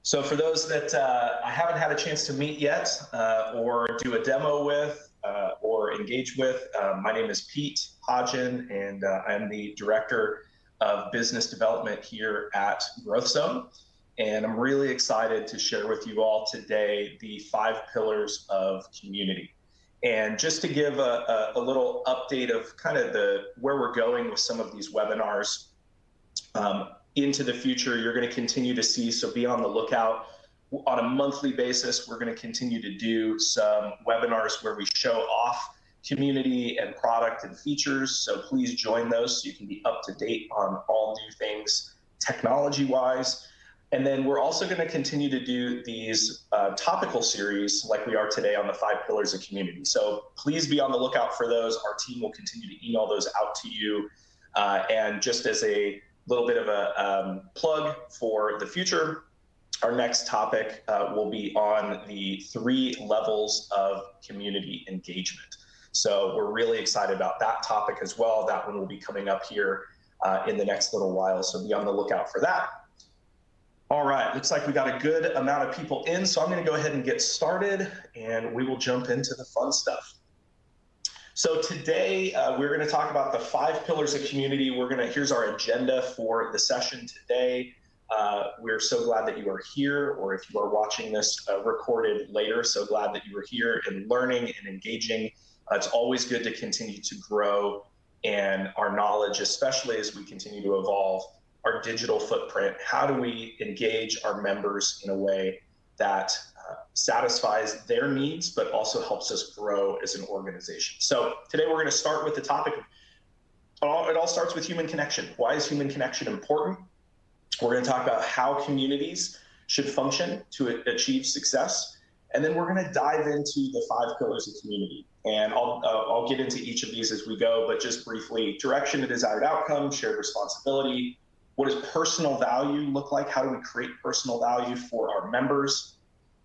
So for those that I haven't had a chance to meet yet, or do a demo with, or engage with, my name is Pete Hodgen, and I'm the Director of Business Development here at GrowthZone. And I'm really excited to share with you all today the 5 pillars of community. And just to give a little update of kind of where we're going with some of these webinars, into the future, you're going to continue to see, so be on the lookout. On a monthly basis, we're going to continue to do some webinars where we show off community and product and features. So please join those so you can be up to date on all new things technology-wise. And then we're also going to continue to do these topical series like we are today on the 5 pillars of community. So please be on the lookout for those. Our team will continue to email those out to you. And just as a little bit of a plug for the future, our next topic will be on the 3 levels of community engagement. So we're really excited about that topic as well. That one will be coming up here in the next little while, so be on the lookout for that. All right, looks like we got a good amount of people in, so I'm going to go ahead and get started, and we will jump into the fun stuff. So today we're going to talk about the 5 pillars of community. Here's our agenda for the session today. We're so glad that you are here, or if you are watching this recorded later, so glad that you are here and learning and engaging. It's always good to continue to grow and our knowledge, especially as we continue to evolve our digital footprint. How do we engage our members in a way that satisfies their needs, but also helps us grow as an organization? So today we're going to start with the topic of, it all starts with human connection. Why is human connection important? We're going to talk about how communities should function to achieve success. And then we're going to dive into the 5 pillars of community. And I'll get into each of these as we go, but just briefly: direction to desired outcome, shared responsibility. What does personal value look like? How do we create personal value for our members?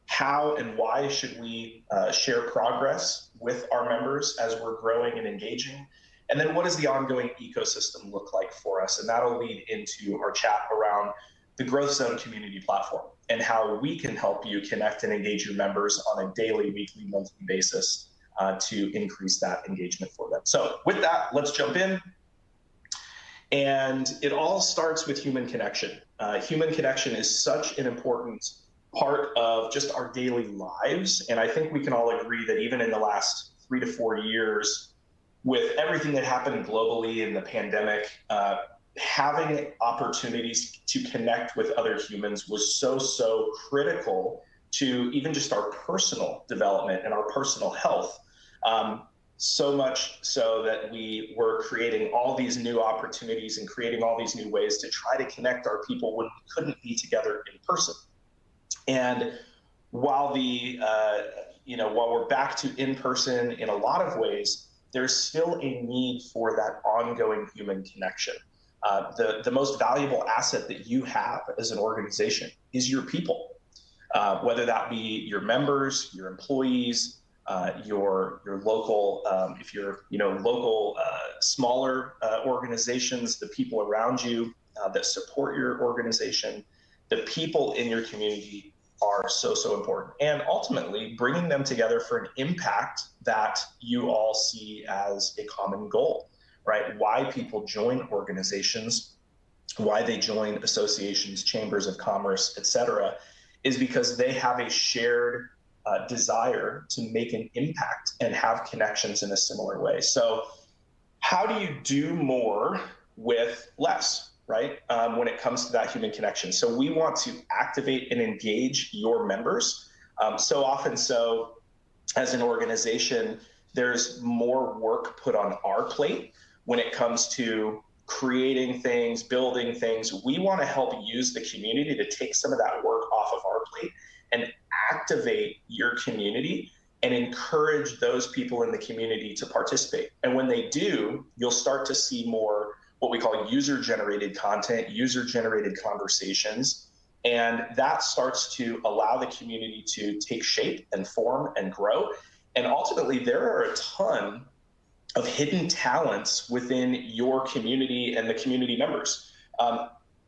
How and why should we share progress with our members as we're growing and engaging? And then what does the ongoing ecosystem look like for us? And that'll lead into our chat around the GrowthZone community platform and how we can help you connect and engage your members on a daily, weekly, monthly basis to increase that engagement for them. So with that, let's jump in. And it all starts with human connection. Human connection is such an important part of just our daily lives. And I think we can all agree that even in the last 3 to 4 years, with everything that happened globally in the pandemic, having opportunities to connect with other humans was so critical to even just our personal development and our personal health. So much so that we were creating all these new opportunities and creating all these new ways to try to connect our people when we couldn't be together in person. And while while we're back to in-person in a lot of ways, there's still a need for that ongoing human connection. The most valuable asset that you have as an organization is your people, whether that be your members, your employees, your local, if you're local smaller organizations, the people around you that support your organization. The people in your community are so important, and ultimately bringing them together for an impact that you all see as a common goal, right? Why people join organizations, why they join associations, chambers of commerce, etc., is because they have a shared desire to make an impact and have connections in a similar way. So how do you do more with less, right? When it comes to that human connection. So we want to activate and engage your members. So often so, as an organization, there's more work put on our plate when it comes to creating things, building things. We want to help use the community to take some of that work off of our plate and activate your community and encourage those people in the community to participate. And when they do, you'll start to see more what we call user-generated content, user-generated conversations, and that starts to allow the community to take shape and form and grow. And ultimately, there are a ton of hidden talents within your community and the community members.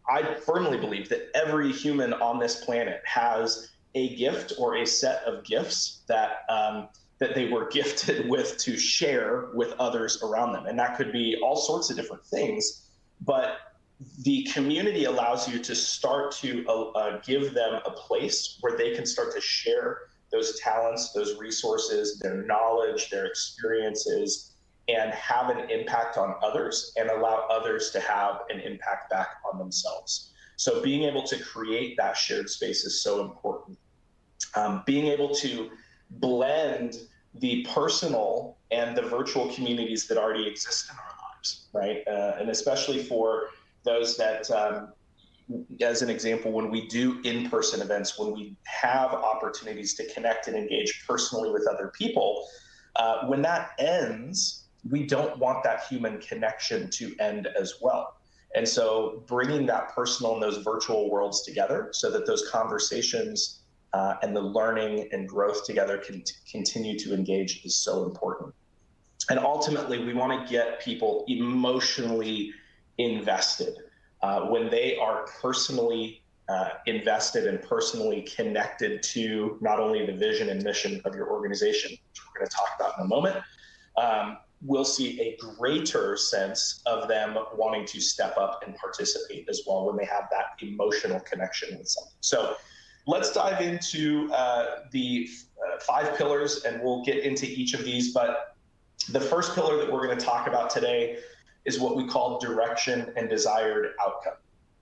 I firmly believe that every human on this planet has a gift or a set of gifts that that they were gifted with to share with others around them. And that could be all sorts of different things, but the community allows you to start to give them a place where they can start to share those talents, those resources, their knowledge, their experiences, and have an impact on others and allow others to have an impact back on themselves. So being able to create that shared space is so important. Being able to blend the personal and the virtual communities that already exist in our lives, right? And especially for those that, as an example, when we do in-person events, when we have opportunities to connect and engage personally with other people, when that ends, we don't want that human connection to end as well. And so bringing that personal and those virtual worlds together so that those conversations and the learning and growth together can continue to engage is so important. And ultimately, we want to get people emotionally invested. When they are personally invested and personally connected to not only the vision and mission of your organization, which we're going to talk about in a moment, we'll see a greater sense of them wanting to step up and participate as well when they have that emotional connection with something. So let's dive into the 5 pillars, and we'll get into each of these. But the first pillar that we're going to talk about today is what we call direction and desired outcome.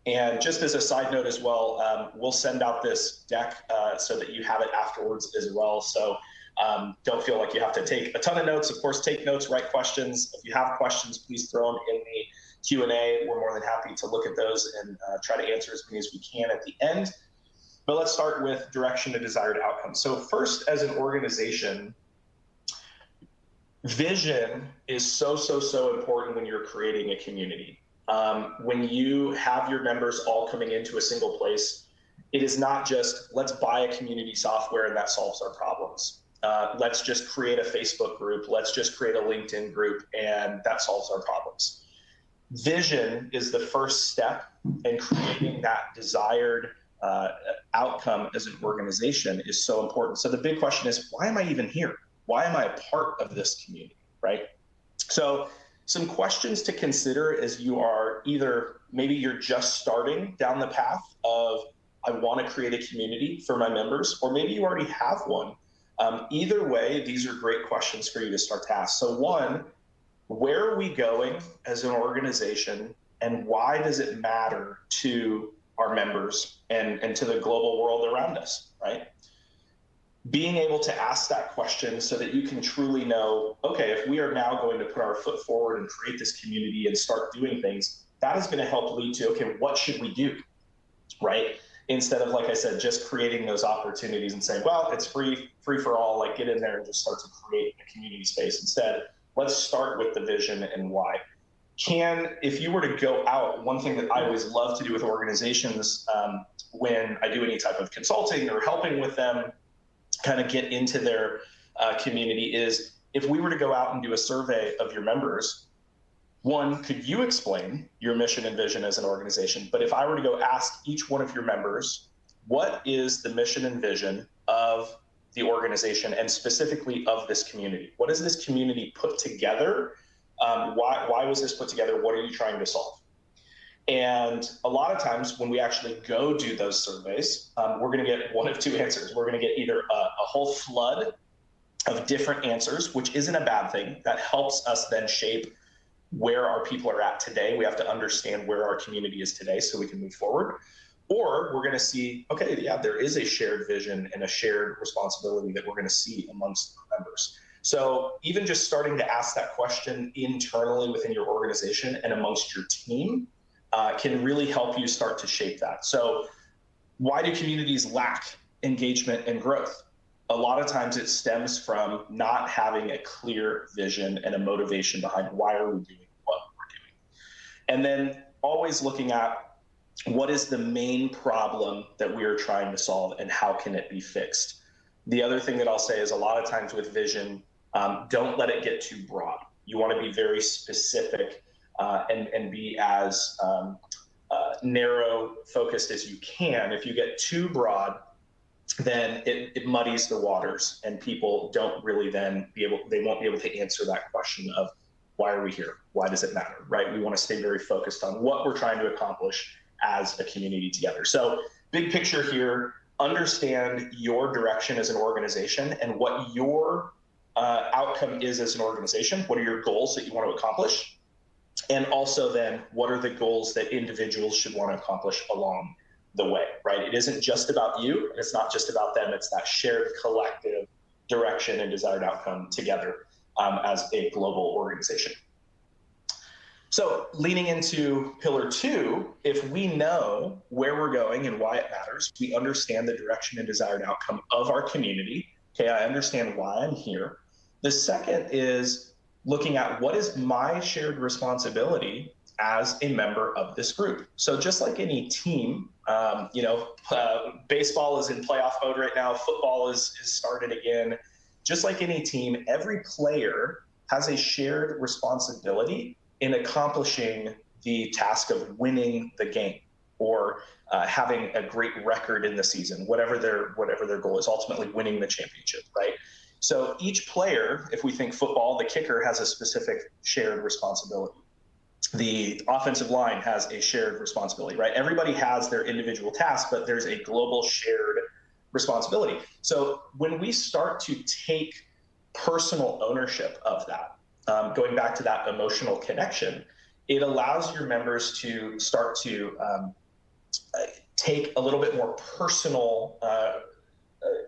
And just as a side note as well, we'll send out this deck so that you have it afterwards as well. So don't feel like you have to take a ton of notes. Of course, take notes, write questions. If you have questions, please throw them in the Q&A. We're more than happy to look at those and try to answer as many as we can at the end. But let's start with direction and desired outcome. So first, as an organization, vision is so important when you're creating a community. When you have your members all coming into a single place, it is not just, let's buy a community software and that solves our problems. Let's just create a Facebook group. Let's just create a LinkedIn group and that solves our problems. Vision is the first step in creating that desired outcome as an organization is so important. So the big question is, why am I even here? Why am I a part of this community, right? So some questions to consider as you are either, maybe you're just starting down the path of, I want to create a community for my members, or maybe you already have one. Either way, these are great questions for you to start to ask. So one, where are we going as an organization, and why does it matter to our members and to the global world around us, right? Being able to ask that question so that you can truly know, okay, if we are now going to put our foot forward and create this community and start doing things, that is going to help lead to, okay, what should we do, right? Instead of, like I said, just creating those opportunities and saying, well, it's free for all, like get in there and just start to create a community space. Instead, let's start with the vision and why. If you were to go out, one thing that I always love to do with organizations when I do any type of consulting or helping with them kind of get into their community is, if we were to go out and do a survey of your members, one, could you explain your mission and vision as an organization? But if I were to go ask each one of your members, what is the mission and vision of the organization and specifically of this community? What is this community put together? Why was this put together? What are you trying to solve? And a lot of times when we actually go do those surveys, we're going to get one of two answers. We're going to get either a whole flood of different answers, which isn't a bad thing. That helps us then shape where our people are at today. We have to understand where our community is today so we can move forward. Or we're going to see, okay, yeah, there is a shared vision and a shared responsibility that we're going to see amongst our members. So even just starting to ask that question internally within your organization and amongst your team can really help you start to shape that. So why do communities lack engagement and growth? A lot of times it stems from not having a clear vision and a motivation behind why are we doing what we're doing. And then always looking at what is the main problem that we are trying to solve and how can it be fixed. The other thing that I'll say is a lot of times with vision, don't let it get too broad. You want to be very specific and be as narrow focused as you can. If you get too broad, then it muddies the waters, and people don't really then they won't be able to answer that question of why are we here? Why does it matter, right? We want to stay very focused on what we're trying to accomplish as a community together. So big picture here, understand your direction as an organization and what your outcome is as an organization. What are your goals that you want to accomplish? And also then, what are the goals that individuals should want to accomplish along the way, right? It isn't just about you, and it's not just about them. It's that shared collective direction and desired outcome together as a global organization. So leaning into pillar 2, if we know where we're going and why it matters, we understand the direction and desired outcome of our community. Okay, I understand why I'm here. The second is looking at what is my shared responsibility as a member of this group. So just like any team, baseball is in playoff mode right now, football is started again. Just like any team, every player has a shared responsibility in accomplishing the task of winning the game or having a great record in the season, whatever their goal is, ultimately winning the championship, right? So each player, if we think football, the kicker has a specific shared responsibility. The offensive line has a shared responsibility, right? Everybody has their individual task, but there's a global shared responsibility. So when we start to take personal ownership of that, going back to that emotional connection, it allows your members to start to take a little bit more personal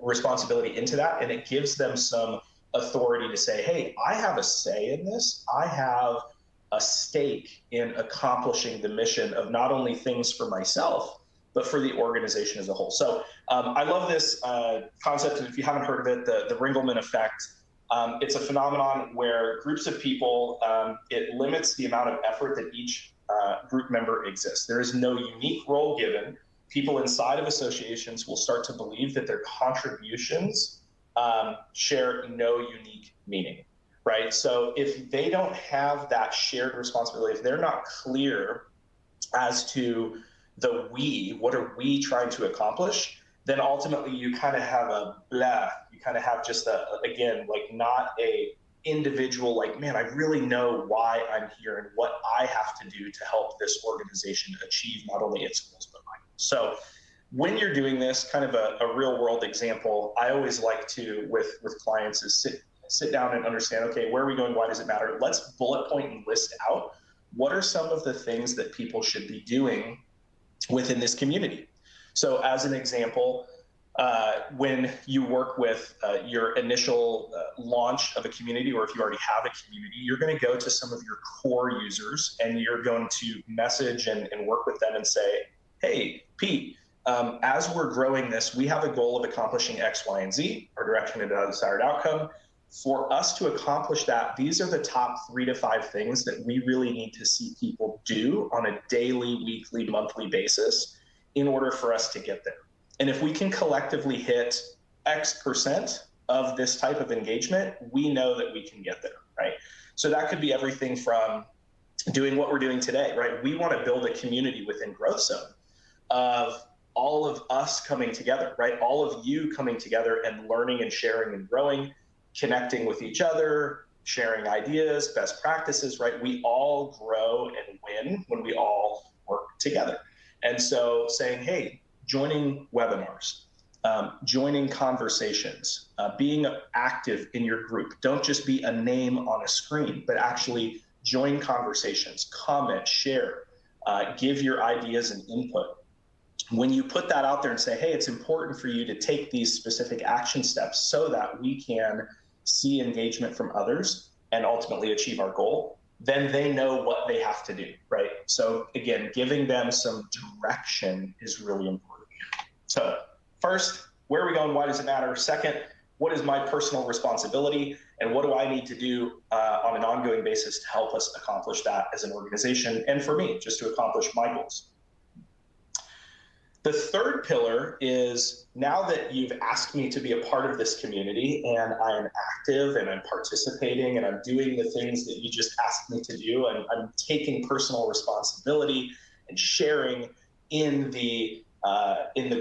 responsibility into that, and it gives them some authority to say, hey, I have a say in this. I have a stake in accomplishing the mission of not only things for myself, but for the organization as a whole. So I love this concept, and if you haven't heard of it, the Ringelmann effect. It's a phenomenon where groups of people, it limits the amount of effort that each group member exists. There is no unique role given. People inside of associations will start to believe that their contributions share no unique meaning, right? So if they don't have that shared responsibility, if they're not clear as to the we, what are we trying to accomplish, then ultimately you kind of have a blah, you kind of have just again, like not a individual, like, man, I really know why I'm here and what I have to do to help this organization achieve not only its goals, but mine. So when you're doing this, kind of a real world example, I always like to, with clients, is sit down and understand, okay, where are we going? Why does it matter? Let's bullet point and list out what are some of the things that people should be doing within this community. So as an example, when you work with your initial launch of a community, or if you already have a community, you're going to go to some of your core users and you're going to message and work with them and say, hey, Pete, as we're growing this, we have a goal of accomplishing X, Y, and Z, our direction and desired outcome. For us to accomplish that, these are the top 3 to 5 things that we really need to see people do on a daily, weekly, monthly basis in order for us to get there. And if we can collectively hit X% of this type of engagement, we know that we can get there, right? So that could be everything from doing what we're doing today, right? We want to build a community within GrowthZone of all of us coming together, right? All of you coming together and learning and sharing and growing, connecting with each other, sharing ideas, best practices, right? We all grow and win when we all work together. And so saying, hey, joining webinars, joining conversations, being active in your group. Don't just be a name on a screen, but actually join conversations, comment, share, give your ideas and input. When you put that out there and say, hey, it's important for you to take these specific action steps so that we can see engagement from others and ultimately achieve our goal, then they know what they have to do, right? So again, giving them some direction is really important. So first, where are we going? Why does it matter? Second, what is my personal responsibility? And what do I need to do on an ongoing basis to help us accomplish that as an organization? And for me, just to accomplish my goals. The third pillar is, now that you've asked me to be a part of this community and I am active and I'm participating and I'm doing the things that you just asked me to do, and I'm taking personal responsibility and sharing in the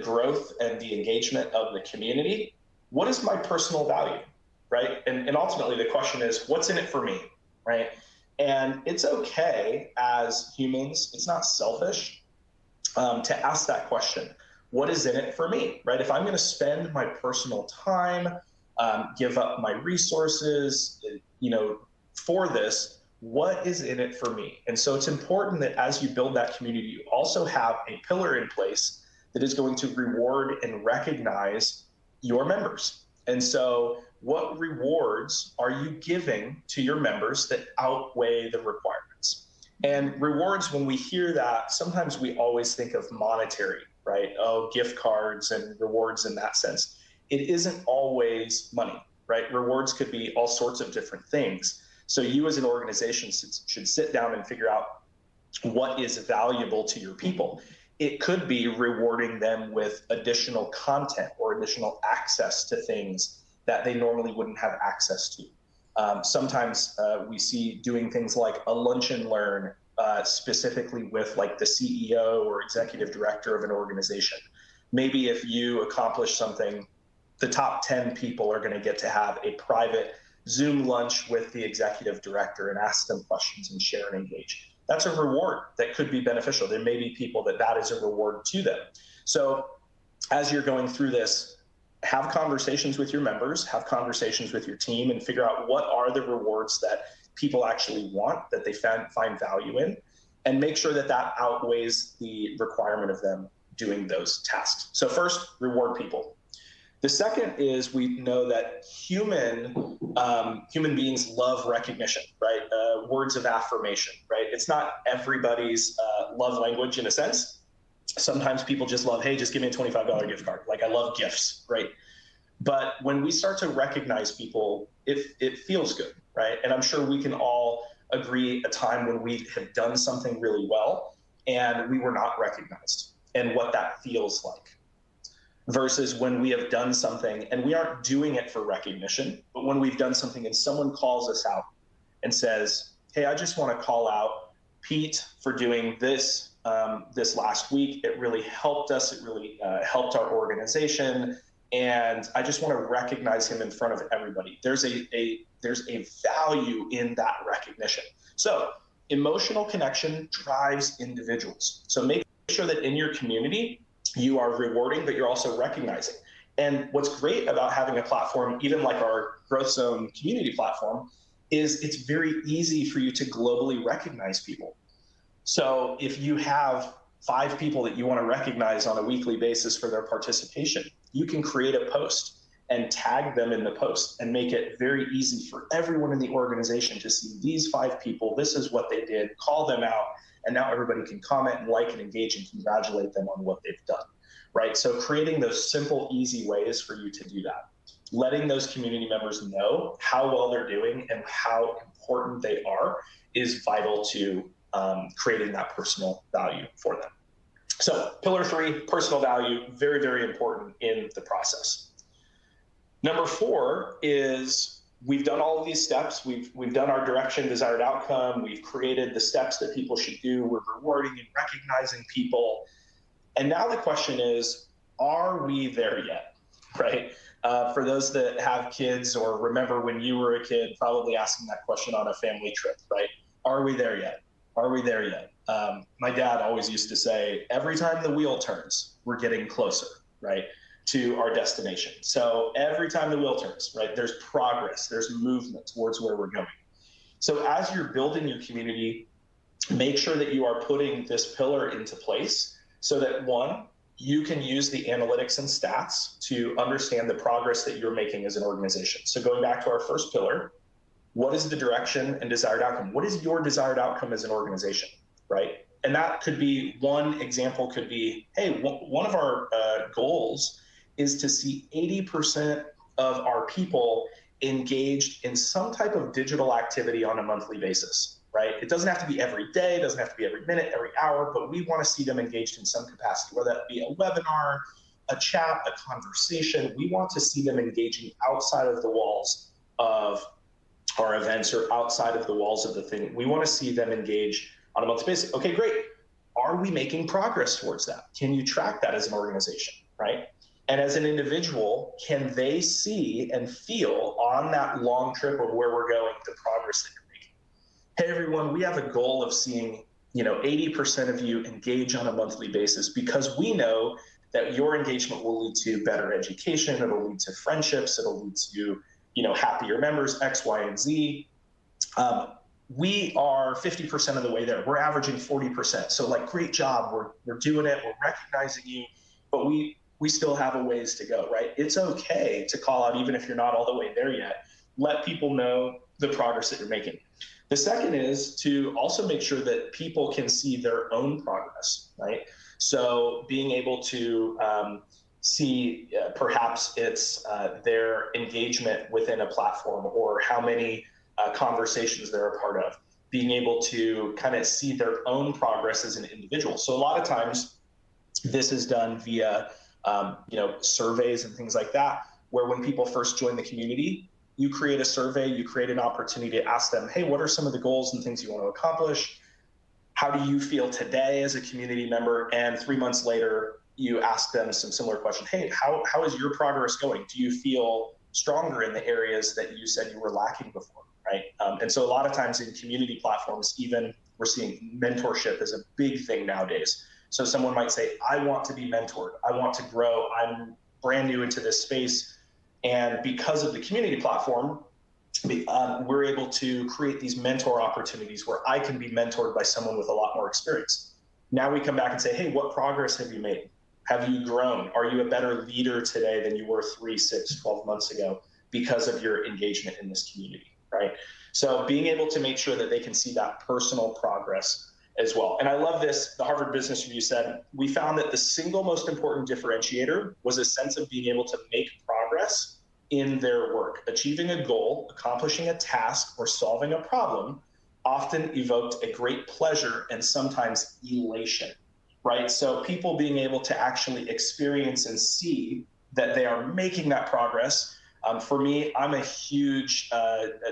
growth and the engagement of the community, what is my personal value, right? And ultimately the question is, what's in it for me, right? And it's okay as humans, it's not selfish to ask that question. What is in it for me, right? If I'm going to spend my personal time, give up my resources, for this, what is in it for me? And so it's important that as you build that community, you also have a pillar in place that is going to reward and recognize your members. And so what rewards are you giving to your members that outweigh the requirements? And rewards, when we hear that, sometimes we always think of monetary, right? Oh, gift cards and rewards in that sense. It isn't always money, right? Rewards could be all sorts of different things. So you as an organization should sit down and figure out what is valuable to your people. It could be rewarding them with additional content or additional access to things that they normally wouldn't have access to. Sometimes we see doing things like a lunch and learn, specifically with like the CEO or executive director of an organization. Maybe if you accomplish something, the top 10 people are going to get to have a private Zoom lunch with the executive director and ask them questions and share and engage. That's a reward that could be beneficial. There may be people that is a reward to them. So as you're going through this, have conversations with your members, have conversations with your team, and figure out what are the rewards that people actually want, that they find value in, and make sure that that outweighs the requirement of them doing those tasks. So first, reward people. The second is we know that human beings love recognition, right? Words of affirmation, right? It's not everybody's love language in a sense. Sometimes people just love, hey, just give me a $25 gift card. Like, I love gifts, right? But when we start to recognize people, it feels good, right? And I'm sure we can all agree a time when we have done something really well and we were not recognized, and what that feels like. Versus when we have done something and we aren't doing it for recognition, but when we've done something and someone calls us out and says, hey, I just want to call out Pete for doing this this last week. It really helped us. It really helped our organization. And I just want to recognize him in front of everybody. There's a value in that recognition. So emotional connection drives individuals. So make sure that in your community, you are rewarding, but you're also recognizing. And what's great about having a platform, even like our GrowthZone community platform, is it's very easy for you to globally recognize people. So if you have 5 people that you want to recognize on a weekly basis for their participation, you can create a post and tag them in the post and make it very easy for everyone in the organization to see these 5 people, this is what they did, call them out, and now everybody can comment and like and engage and congratulate them on what they've done, right? So creating those simple, easy ways for you to do that. Letting those community members know how well they're doing and how important they are is vital to creating that personal value for them. So pillar 3, personal value, very, very important in the process. Number 4 is we've done all of these steps. We've done our direction, desired outcome. We've created the steps that people should do. We're rewarding and recognizing people. And now the question is, are we there yet, right? For those that have kids or remember when you were a kid, probably asking that question on a family trip, right? Are we there yet? Are we there yet? My dad always used to say, every time the wheel turns, we're getting closer, right, to our destination. So every time the wheel turns, right, there's progress, there's movement towards where we're going. So as you're building your community, make sure that you are putting this pillar into place so that, 1, you can use the analytics and stats to understand the progress that you're making as an organization. So going back to our first pillar, what is the direction and desired outcome? What is your desired outcome as an organization, right? And that could be, one example could be, hey, one of our goals is to see 80% of our people engaged in some type of digital activity on a monthly basis, right? It doesn't have to be every day, it doesn't have to be every minute, every hour, but we want to see them engaged in some capacity, whether that be a webinar, a chat, a conversation. We want to see them engaging outside of the walls of our events or outside of the walls of the thing. We want to see them engage on a monthly basis. Okay, great. are we making progress towards that? Can you track that as an organization, right? And as an individual, can they see and feel on that long trip of where we're going the progress that you're making? Hey, everyone, we have a goal of seeing 80% of you engage on a monthly basis, because we know that your engagement will lead to better education, it'll lead to friendships, it'll lead to happier members, X, Y, and Z. We are 50% of the way there. We're averaging 40%. So great job. We're doing it. We're recognizing you, but we still have a ways to go, right? It's okay to call out, even if you're not all the way there yet. Let people know the progress that you're making. The second is to also make sure that people can see their own progress, right? So being able to see perhaps it's their engagement within a platform, or how many conversations they're a part of, being able to kind of see their own progress as an individual. So a lot of times this is done via surveys and things like that, where when people first join the community, you create a survey, you create an opportunity to ask them, hey, what are some of the goals and things you want to accomplish? How do you feel today as a community member? And 3 months later, you ask them some similar questions. Hey, how is your progress going? Do you feel stronger in the areas that you said you were lacking before, right? And so a lot of times in community platforms, even we're seeing mentorship is a big thing nowadays. So someone might say, I want to be mentored. I want to grow. I'm brand new into this space. And because of the community platform, we're able to create these mentor opportunities where I can be mentored by someone with a lot more experience. Now we come back and say, hey, what progress have you made? Have you grown? Are you a better leader today than you were 3, 6, 12 months ago because of your engagement in this community, right? So being able to make sure that they can see that personal progress as well. And I love this. The Harvard Business Review said, we found that the single most important differentiator was a sense of being able to make progress in their work. Achieving a goal, accomplishing a task, or solving a problem often evoked a great pleasure and sometimes elation, right? So people being able to actually experience and see that they are making that progress. For me, I'm a huge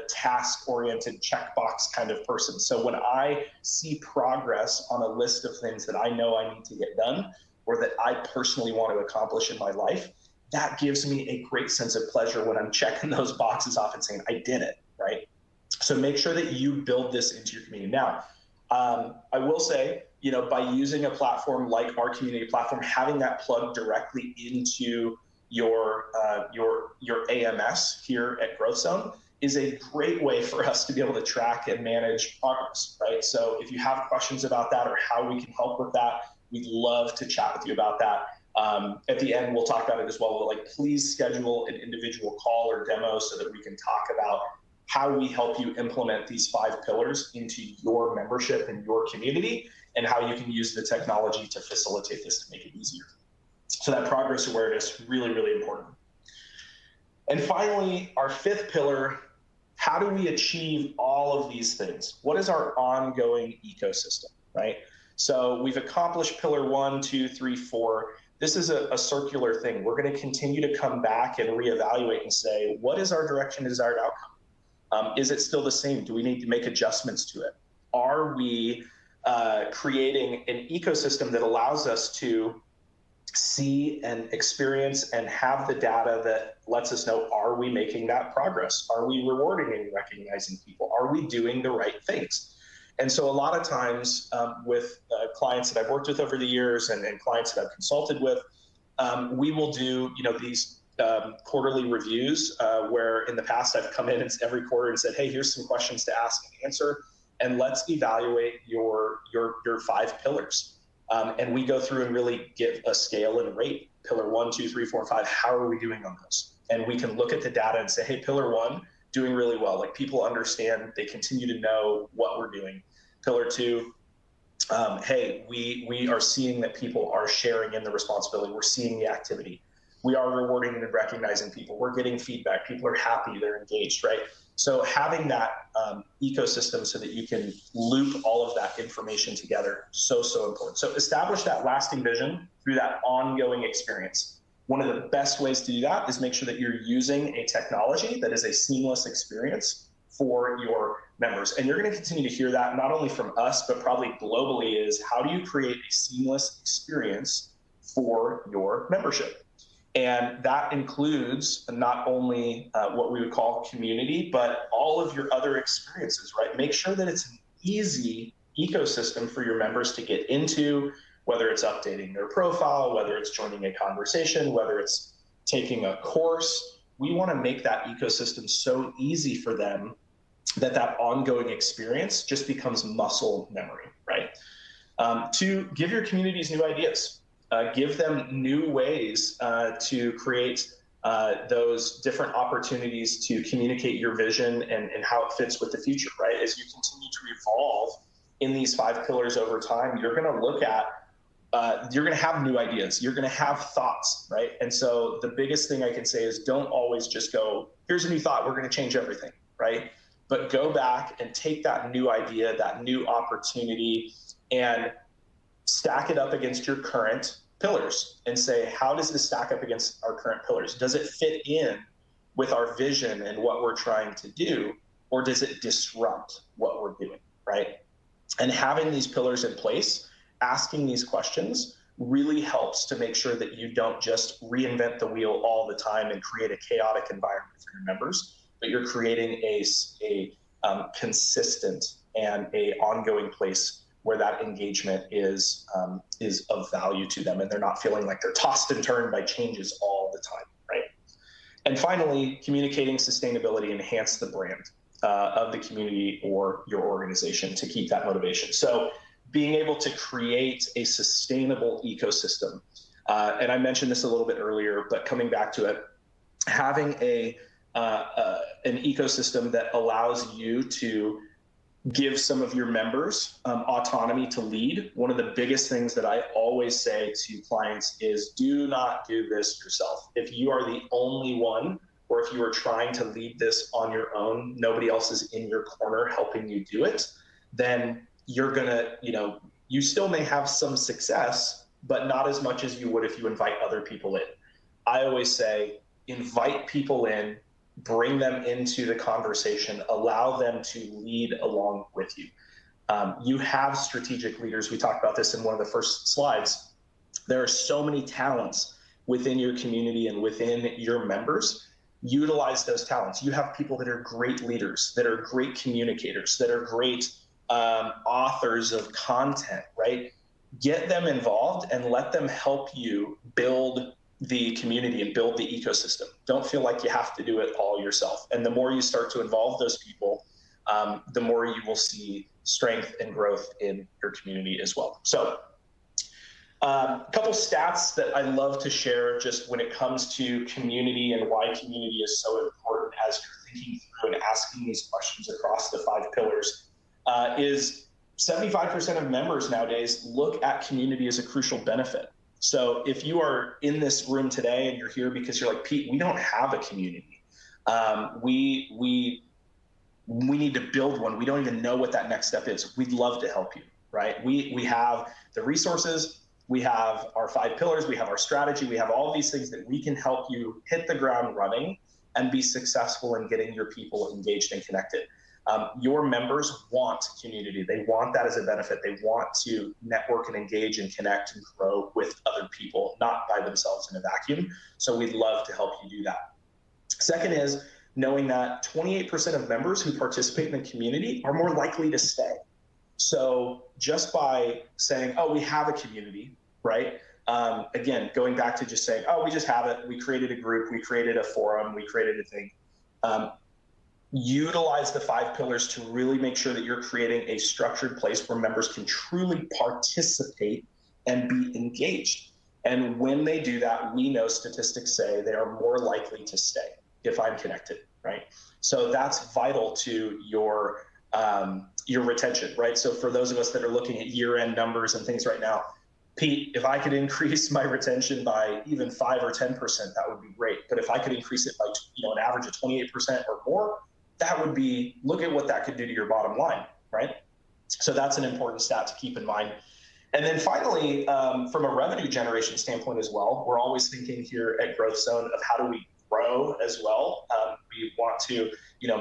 task-oriented checkbox kind of person. So when I see progress on a list of things that I know I need to get done, or that I personally want to accomplish in my life, that gives me a great sense of pleasure when I'm checking those boxes off and saying, I did it, right? So make sure that you build this into your community. Now, I will say, by using a platform like our community platform, having that plugged directly into your AMS here at GrowthZone is a great way for us to be able to track and manage progress, right? So if you have questions about that or how we can help with that, we'd love to chat with you about that. At the end, we'll talk about it as well. But please schedule an individual call or demo so that we can talk about how we help you implement these 5 pillars into your membership and your community, and how you can use the technology to facilitate this to make it easier. So that progress awareness, really, really important. And finally, our 5th pillar, how do we achieve all of these things? What is our ongoing ecosystem, right? So we've accomplished pillar 1, 2, 3, 4. This is a circular thing. We're going to continue to come back and reevaluate and say, what is our direction, desired outcome? Is it still the same? Do we need to make adjustments to it? Are we creating an ecosystem that allows us to see and experience and have the data that lets us know, are we making that progress? Are we rewarding and recognizing people? Are we doing the right things? And so a lot of times with clients that I've worked with over the years and clients that I've consulted with, we will do these quarterly reviews where in the past I've come in every quarter and said, hey, here's some questions to ask and answer, and let's evaluate your 5 pillars. And we go through and really give a scale and rate. Pillar 1, 2, 3, 4, 5, how are we doing on those? And we can look at the data and say, hey, pillar 1, doing really well. People understand, they continue to know what we're doing. Pillar 2, hey, we are seeing that people are sharing in the responsibility. We're seeing the activity. We are rewarding and recognizing people. We're getting feedback. People are happy, they're engaged, right? So having that ecosystem so that you can loop all of that information together, so important. So establish that lasting vision through that ongoing experience. One of the best ways to do that is make sure that you're using a technology that is a seamless experience for your members. And you're going to continue to hear that not only from us, but probably globally, is how do you create a seamless experience for your membership? And that includes not only what we would call community, but all of your other experiences, right? Make sure that it's an easy ecosystem for your members to get into, whether it's updating their profile, whether it's joining a conversation, whether it's taking a course. We want to make that ecosystem so easy for them that that ongoing experience just becomes muscle memory, right? To give your communities new ideas, give them new ways to create those different opportunities to communicate your vision and how it fits with the future, right? As you continue to evolve in these 5 pillars over time, you're going to look at, you're going to have new ideas. You're going to have thoughts, right? And so the biggest thing I can say is don't always just go, here's a new thought, we're going to change everything, right? But go back and take that new idea, that new opportunity, and stack it up against your current pillars and say, how does this stack up against our current pillars? Does it fit in with our vision and what we're trying to do, or does it disrupt what we're doing, right? And having these pillars in place, asking these questions, really helps to make sure that you don't just reinvent the wheel all the time and create a chaotic environment for your members, but you're creating a consistent and a ongoing place where that engagement is of value to them, and they're not feeling like they're tossed and turned by changes all the time, right? And finally, communicating sustainability enhance the brand of the community or your organization to keep that motivation. So being able to create a sustainable ecosystem, and I mentioned this a little bit earlier, but coming back to it, having an ecosystem that allows you to give some of your members autonomy to lead. One of the biggest things that I always say to clients is do not do this yourself. If you are the only one, or if you are trying to lead this on your own, nobody else is in your corner helping you do it, then you're gonna, you still may have some success, but not as much as you would if you invite other people in. I always say, invite people in, bring them into the conversation, allow them to lead along with you. You have strategic leaders. We talked about this in one of the first slides. There are so many talents within your community and within your members. Utilize those talents. You have people that are great leaders, that are great communicators, that are great authors of content, right? Get them involved and let them help you build the community and build the ecosystem. Don't feel like you have to do it all yourself. And the more you start to involve those people, the more you will see strength and growth in your community as well. So a couple stats that I love to share just when it comes to community and why community is so important as you're thinking through and asking these questions across the 5 pillars is 75% of members nowadays look at community as a crucial benefit. So if you are in this room today and you're here because you're like, Pete, we don't have a community. We need to build one. We don't even know what that next step is. We'd love to help you, right? We have the resources, we have our 5 pillars, we have our strategy, we have all these things that we can help you hit the ground running and be successful in getting your people engaged and connected. Your members want community. They want that as a benefit. They want to network and engage and connect and grow with other people, not by themselves in a vacuum. So we'd love to help you do that. Second is knowing that 28% of members who participate in the community are more likely to stay. So just by saying, oh, we have a community, right? Again, going back to just saying, oh, we just have it. We created a group, we created a forum, we created a thing. Utilize the 5 pillars to really make sure that you're creating a structured place where members can truly participate and be engaged. And when they do that, we know statistics say they are more likely to stay if I'm connected, right? So that's vital to your retention, right? So for those of us that are looking at year-end numbers and things right now, Pete, if I could increase my retention by even 5 or 10%, that would be great. But if I could increase it by an average of 28% or more, that would be, look at what that could do to your bottom line, right? So that's an important stat to keep in mind. And then finally, from a revenue generation standpoint as well, we're always thinking here at GrowthZone of how do we grow as well. We want to,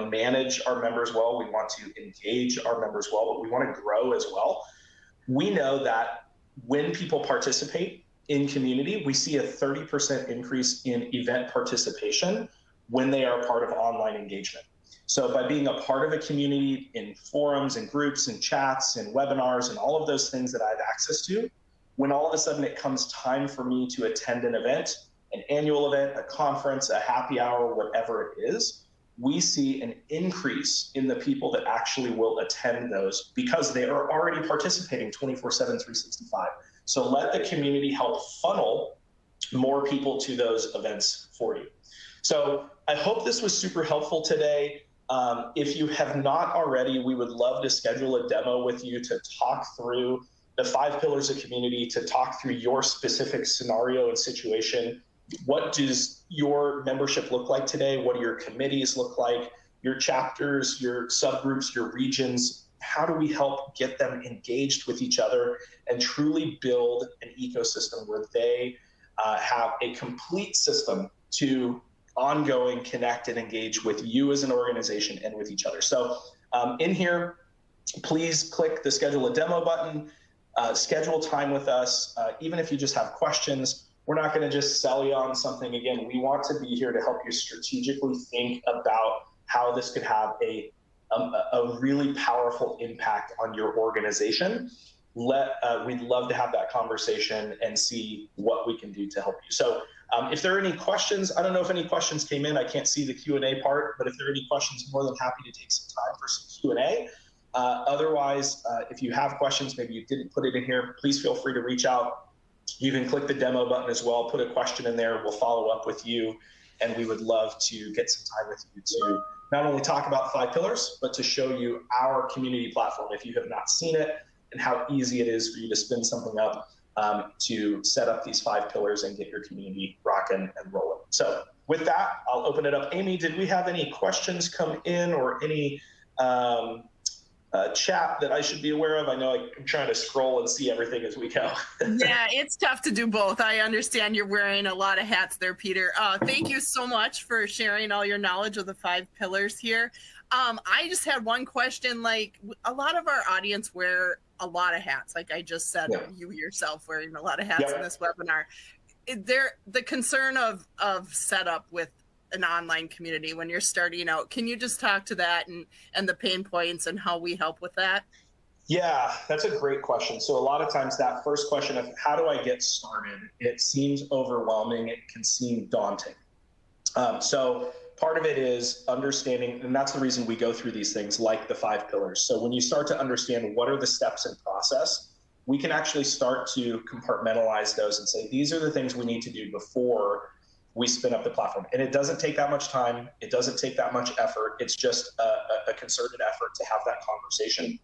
manage our members well. We want to engage our members well, but we want to grow as well. We know that when people participate in community, we see a 30% increase in event participation when they are part of online engagement. So by being a part of a community in forums and groups and chats and webinars and all of those things that I have access to, when all of a sudden it comes time for me to attend an event, an annual event, a conference, a happy hour, whatever it is, we see an increase in the people that actually will attend those because they are already participating 24/7, 365. So let the community help funnel more people to those events for you. So I hope this was super helpful today. If you have not already, we would love to schedule a demo with you to talk through the 5 pillars of community, to talk through your specific scenario and situation. What does your membership look like today? What do your committees look like? Your chapters, your subgroups, your regions? How do we help get them engaged with each other and truly build an ecosystem where they have a complete system to ongoing connect and engage with you as an organization and with each other? So in here, please click the schedule a demo button, schedule time with us. Even if you just have questions, we're not going to just sell you on something. Again, we want to be here to help you strategically think about how this could have a really powerful impact on your organization. We'd love to have that conversation and see what we can do to help you. So if there are any questions, I don't know if any questions came in. I can't see the Q&A part, but if there are any questions, I'm more than happy to take some time for some Q&A. Otherwise, if you have questions, maybe you didn't put it in here, please feel free to reach out. You can click the demo button as well, put a question in there, we'll follow up with you, and we would love to get some time with you to not only talk about the 5 pillars, but to show you our community platform if you have not seen it, and how easy it is for you to spin something up to set up these 5 pillars and get your community rocking and rolling. So with that, I'll open it up. Amy, did we have any questions come in or any chat that I should be aware of? I know I'm trying to scroll and see everything as we go. Yeah, it's tough to do both. I understand you're wearing a lot of hats there, Peter. Thank you so much for sharing all your knowledge of the 5 pillars here. I just had one question. Like, a lot of our audience wear a lot of hats. Like I just said, you yourself wearing a lot of hats in this webinar. The concern of setup with an online community when you're starting out, can you just talk to that and the pain points and how we help with that? Yeah, that's a great question. So a lot of times that first question of how do I get started, it seems overwhelming, it can seem daunting. So part of it is understanding, and that's the reason we go through these things like the 5 pillars. So when you start to understand what are the steps in process, we can actually start to compartmentalize those and say, these are the things we need to do before we spin up the platform. And it doesn't take that much time. It doesn't take that much effort. It's just a concerted effort to have that conversation.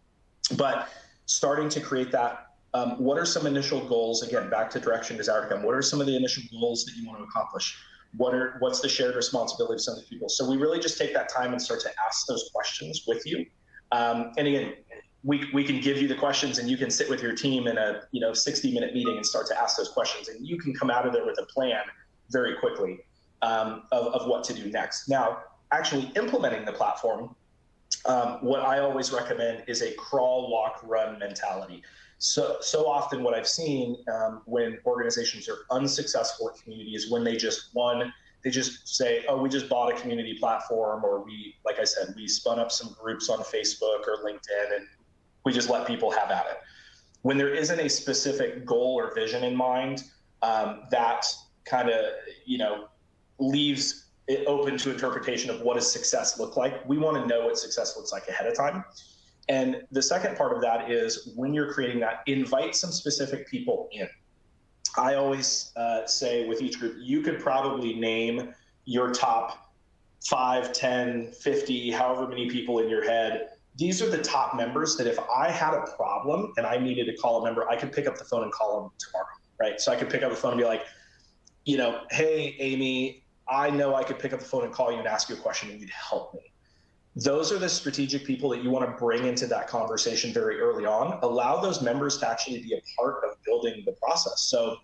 But starting to create that, what are some initial goals? Again, back to direction, desire, outcome. What are some of the initial goals that you want to accomplish? What's the shared responsibility of some of the people? So we really just take that time and start to ask those questions with you. And again, we can give you the questions and you can sit with your team in a 60-minute meeting and start to ask those questions. And you can come out of there with a plan very quickly of what to do next. Now, actually implementing the platform, what I always recommend is a crawl, walk, run mentality. So often what I've seen when organizations are unsuccessful at communities, when they just say, oh, we just bought a community platform, or like I said, we spun up some groups on Facebook or LinkedIn and we just let people have at it. When there isn't a specific goal or vision in mind, that kind of, leaves it open to interpretation of what does success look like. We want to know what success looks like ahead of time. And the second part of that is when you're creating that, invite some specific people in. I always say with each group, you could probably name your top 5, 10, 50, however many people in your head. These are the top members that if I had a problem and I needed to call a member, I could pick up the phone and call them tomorrow, right? So I could pick up the phone and be like, hey, Amy, I know I could pick up the phone and call you and ask you a question and you'd help me. Those are the strategic people that you want to bring into that conversation very early on. Allow those members to actually be a part of building the process. So,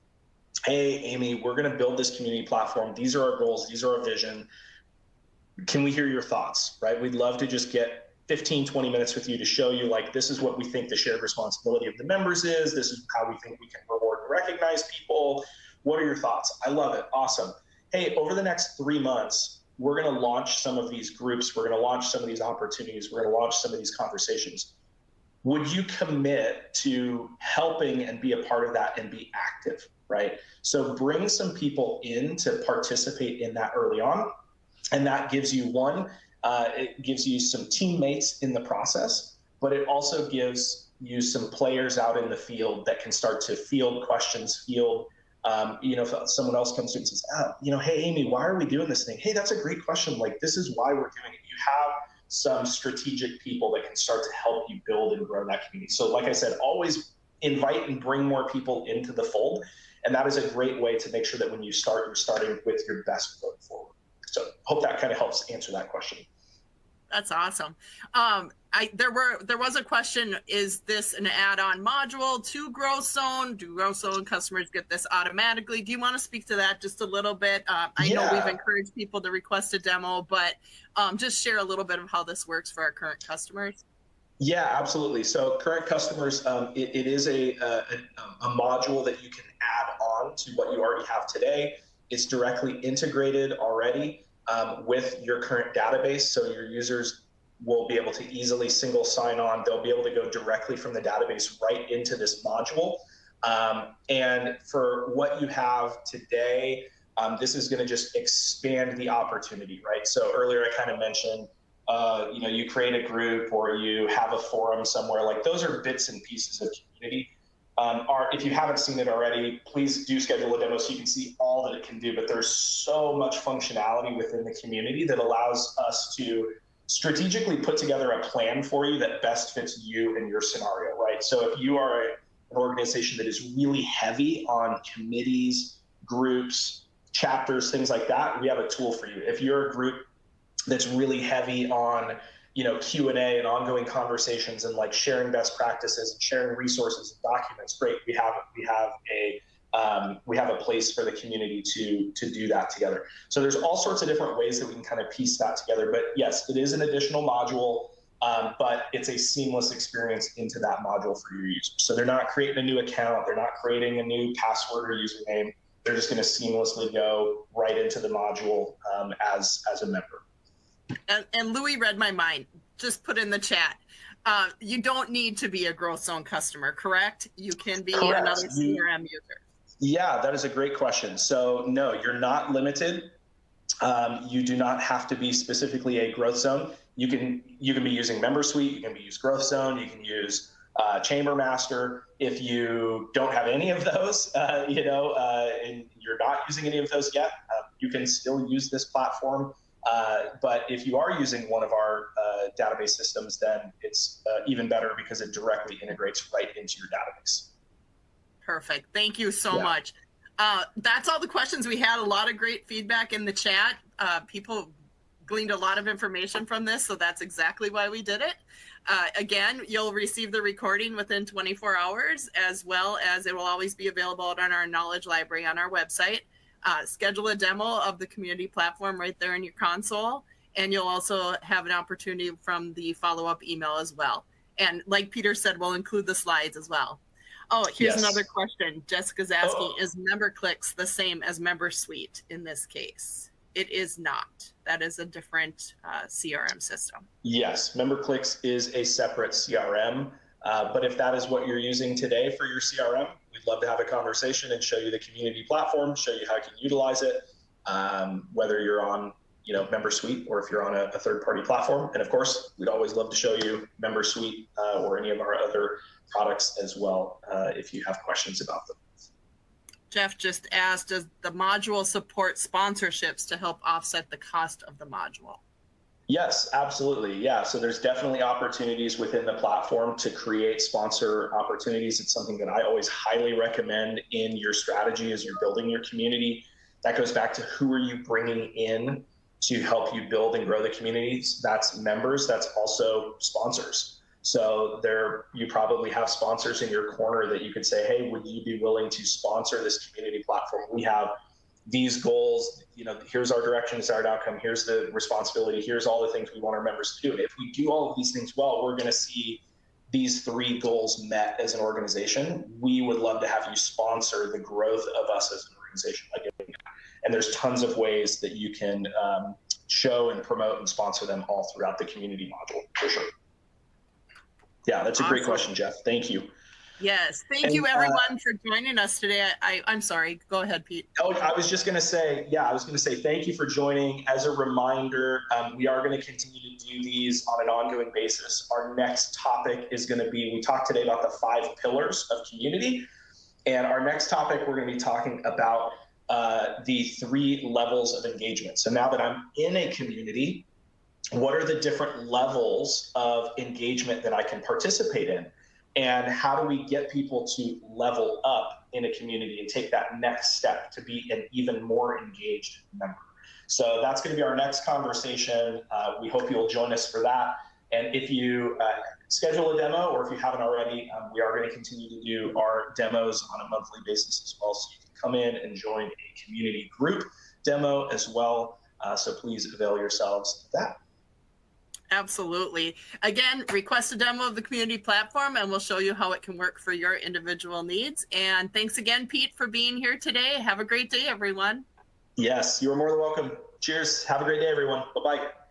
hey, Amy, we're going to build this community platform. These are our goals. These are our vision. can we hear your thoughts, right? We'd love to just get 15, 20 minutes with you to show you, like, this is what we think the shared responsibility of the members is. This is how we think we can reward and recognize people. What are your thoughts? I love it. Awesome. Hey, over the next 3 months, we're going to launch some of these groups. We're going to launch some of these opportunities. We're going to launch some of these conversations. Would you commit to helping and be a part of that and be active, right? So bring some people in to participate in that early on. And that gives you it gives you some teammates in the process, but it also gives you some players out in the field that can start to field questions, if someone else comes to you and says, hey, Amy, why are we doing this thing? Hey, that's a great question. Like, this is why we're doing it. You have some strategic people that can start to help you build and grow that community. So like I said, always invite and bring more people into the fold. And that is a great way to make sure that when you start, you're starting with your best foot forward. So hope that kind of helps answer that question. That's awesome. There was a question, is this an add-on module to GrowthZone? Do GrowthZone customers get this automatically? Do you want to speak to that just a little bit? I know we've encouraged people to request a demo, but just share a little bit of how this works for our current customers. Yeah, absolutely. So current customers, it is a module that you can add on to what you already have today. It's directly integrated already with your current database. So your users will be able to easily single sign on. They'll be able to go directly from the database right into this module. And for what you have today, this is going to just expand the opportunity, right? So earlier I kind of mentioned, you create a group or you have a forum somewhere. Like, those are bits and pieces of community. If you haven't seen it already, please do schedule a demo so you can see all that it can do. But there's so much functionality within the community that allows us to strategically put together a plan for you that best fits you and your scenario, right? So if you are an organization that is really heavy on committees, groups, chapters, things like that, we have a tool for you. If you're a group that's really heavy on Q&A and ongoing conversations and like sharing best practices and sharing resources and documents, great. We have a place for the community to do that together. So there's all sorts of different ways that we can kind of piece that together. But yes, it is an additional module, but it's a seamless experience into that module for your users. So they're not creating a new account. They're not creating a new password or username. They're just going to seamlessly go right into the module as a member. And Louis read my mind. Just put in the chat. You don't need to be a GrowthZone customer, correct? You can be another CRM user. Yeah, that is a great question. So no, you're not limited. You do not have to be specifically a GrowthZone. You can be using MemberSuite. You can use GrowthZone. You can use Chamber Master. If you don't have any of those, and you're not using any of those yet, you can still use this platform. But if you are using one of our database systems, then it's even better because it directly integrates right into your database. Perfect. Thank you so much. That's all the questions we had. A lot of great feedback in the chat. People gleaned a lot of information from this, so that's exactly why we did it. Again, you'll receive the recording within 24 hours, as well as it will always be available on our knowledge library on our website. Schedule a demo of the community platform right there in your console, and you'll also have an opportunity from the follow-up email as well. And like Peter said, we'll include the slides as well. Oh, here's another question. Jessica's asking, is MemberClicks the same as MemberSuite in this case? It is not. That is a different CRM system. Yes, MemberClicks is a separate CRM. But if that is what you're using today for your CRM, we'd love to have a conversation and show you the community platform, show you how you can utilize it, whether you're on MemberSuite or if you're on a third-party platform. And of course, we'd always love to show you MemberSuite or any of our other products as well if you have questions about them. Jeff just asked, does the module support sponsorships to help offset the cost of the module? Yes, absolutely. Yeah. So there's definitely opportunities within the platform to create sponsor opportunities. It's something that I always highly recommend in your strategy as you're building your community. That goes back to who are you bringing in to help you build and grow the communities. That's members. That's also sponsors. So you probably have sponsors in your corner that you could say, hey, would you be willing to sponsor this community platform? We have these goals, here's our direction, desired outcome, here's the responsibility, here's all the things we want our members to do. If we do all of these things well, we're going to see these 3 goals met as an organization. We would love to have you sponsor the growth of us as an organization by doing that. And there's tons of ways that you can show and promote and sponsor them all throughout the community module, for sure. Yeah, that's a great question, Jeff. Thank you. Yes, thank you everyone for joining us today. I'm sorry, go ahead, Pete. Oh, I was just going to say, thank you for joining. As a reminder, we are going to continue to do these on an ongoing basis. Our next topic is going to be, we talked today about the 5 pillars of community, and our next topic, we're going to be talking about the 3 levels of engagement. So now that I'm in a community, what are the different levels of engagement that I can participate in? And how do we get people to level up in a community and take that next step to be an even more engaged member? So that's going to be our next conversation. We hope you'll join us for that. And if you schedule a demo, or if you haven't already, we are going to continue to do our demos on a monthly basis as well. So you can come in and join a community group demo as well. So please avail yourselves of that. Absolutely. Again, request a demo of the community platform and we'll show you how it can work for your individual needs. And thanks again, Pete, for being here today. Have a great day, everyone. Yes, you're more than welcome. Cheers. Have a great day, everyone. Bye-bye.